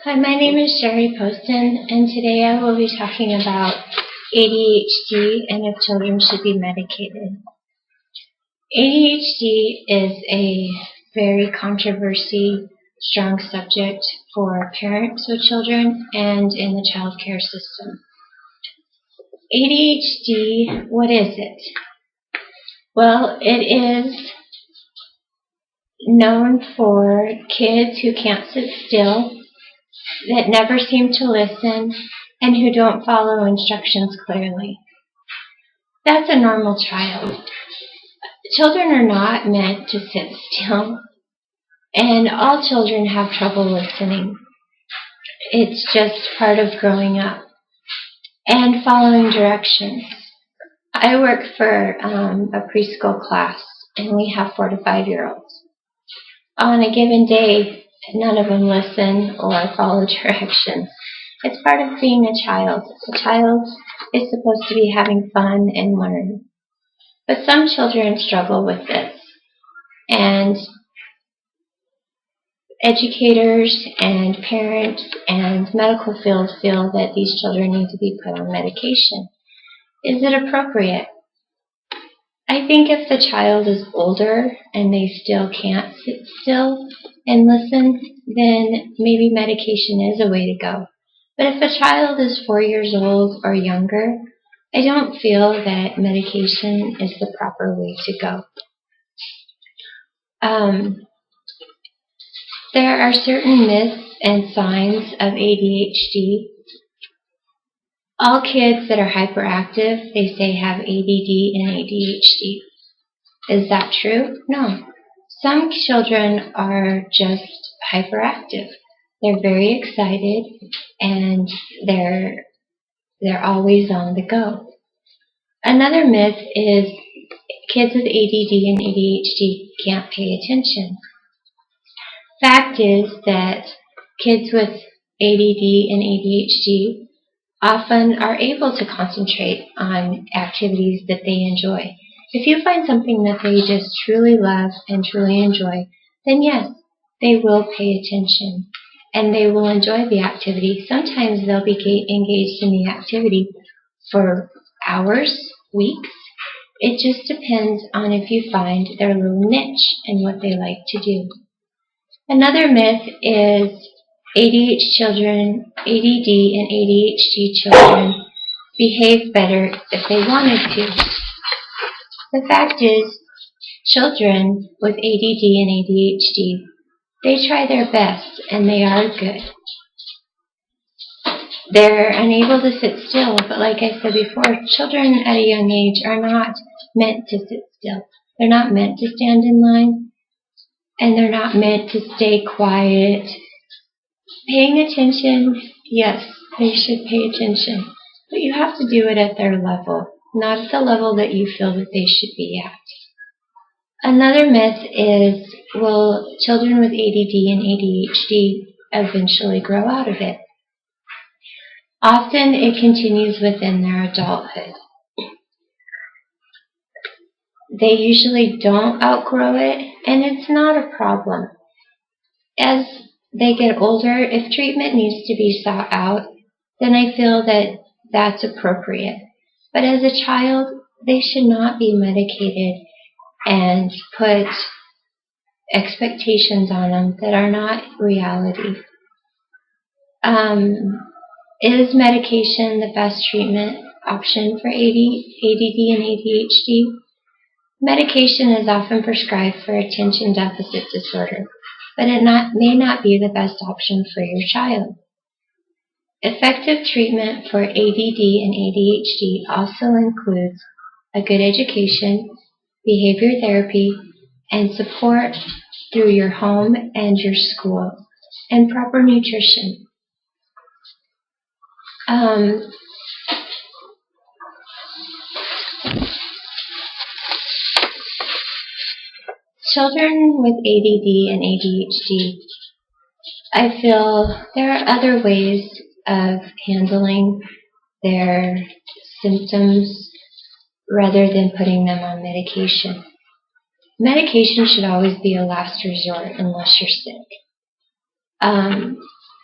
Hi, my name is Sherry Poston, and today I will be talking about ADHD and if children should be medicated. ADHD is a very controversy, strong subject for parents with children and in the child care system. ADHD, what is it? Well, it is known for kids who can't sit still, that never seem to listen, and who don't follow instructions clearly. That's a normal child. Children are not meant to sit still, and all children have trouble listening. It's just part of growing up and following directions. I work for a preschool class, and we have 4 to 5-year-olds. On a given day, none of them listen or follow directions. It's part of being a child. A child is supposed to be having fun and learn. But some children struggle with this. And educators and parents and medical field feel that these children need to be put on medication. Is it appropriate? I think if the child is older and they still can't sit still and listen, then maybe medication is a way to go. But if a child is 4 years old or younger, I don't feel that medication is the proper way to go. There are certain myths and signs of ADHD. All kids that are hyperactive, they say, have ADD and ADHD. Is that true? No. Some children are just hyperactive. They're very excited and they're always on the go. Another myth is kids with ADD and ADHD can't pay attention. Fact is that kids with ADD and ADHD often are able to concentrate on activities that they enjoy. If you find something that they just truly love and truly enjoy, then yes, they will pay attention and they will enjoy the activity. Sometimes they'll be engaged in the activity for hours, weeks. It just depends on if you find their little niche and what they like to do. Another myth is ADD and ADHD children behave better if they wanted to. The fact is, children with ADD and ADHD, they try their best and they are good. They're unable to sit still, but like I said before, children at a young age are not meant to sit still. They're not meant to stand in line, and they're not meant to stay quiet. Paying attention, yes, they should pay attention, but you have to do it at their level, not at the level that you feel that they should be at. Another myth is, will children with ADD and ADHD eventually grow out of it? Often it continues within their adulthood. They usually don't outgrow it, and it's not a problem. As they get older, if treatment needs to be sought out, then I feel that that's appropriate. But as a child, they should not be medicated and put expectations on them that are not reality. Is medication the best treatment option for ADD and ADHD? Medication is often prescribed for attention deficit disorder, but it may not be the best option for your child. Effective treatment for ADD and ADHD also includes a good education, behavior therapy, and support through your home and your school, and proper nutrition. Children with ADD and ADHD, I feel there are other ways of handling their symptoms rather than putting them on medication. Medication should always be a last resort unless you're sick.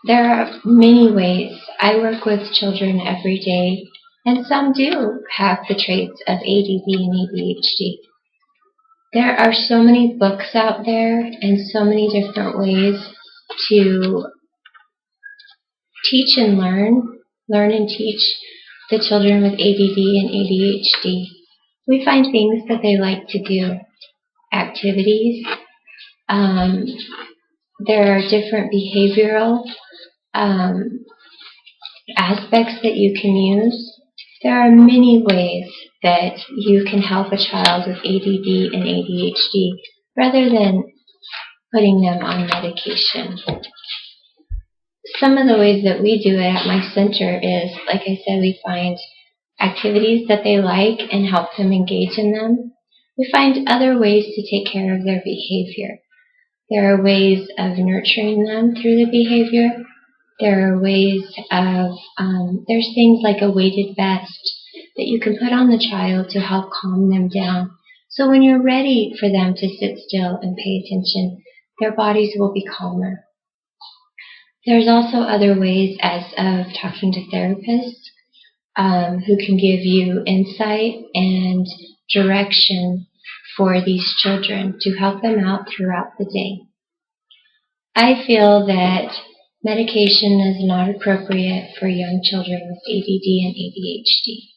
There are many ways. I work with children every day, and some do have the traits of ADD and ADHD. There are so many books out there and so many different ways to teach and learn and teach the children with ADD and ADHD. We find things that they like to do, activities. There are different behavioral aspects that you can use. There are many ways that you can help a child with ADD and ADHD rather than putting them on medication. Some of the ways that we do it at my center is, like I said, we find activities that they like and help them engage in them. We find other ways to take care of their behavior. There are ways of nurturing them through the behavior. There are ways of, there's things like a weighted vest that you can put on the child to help calm them down. So when you're ready for them to sit still and pay attention, their bodies will be calmer. There's also other ways as of talking to therapists who can give you insight and direction for these children to help them out throughout the day. I feel that medication is not appropriate for young children with ADD and ADHD.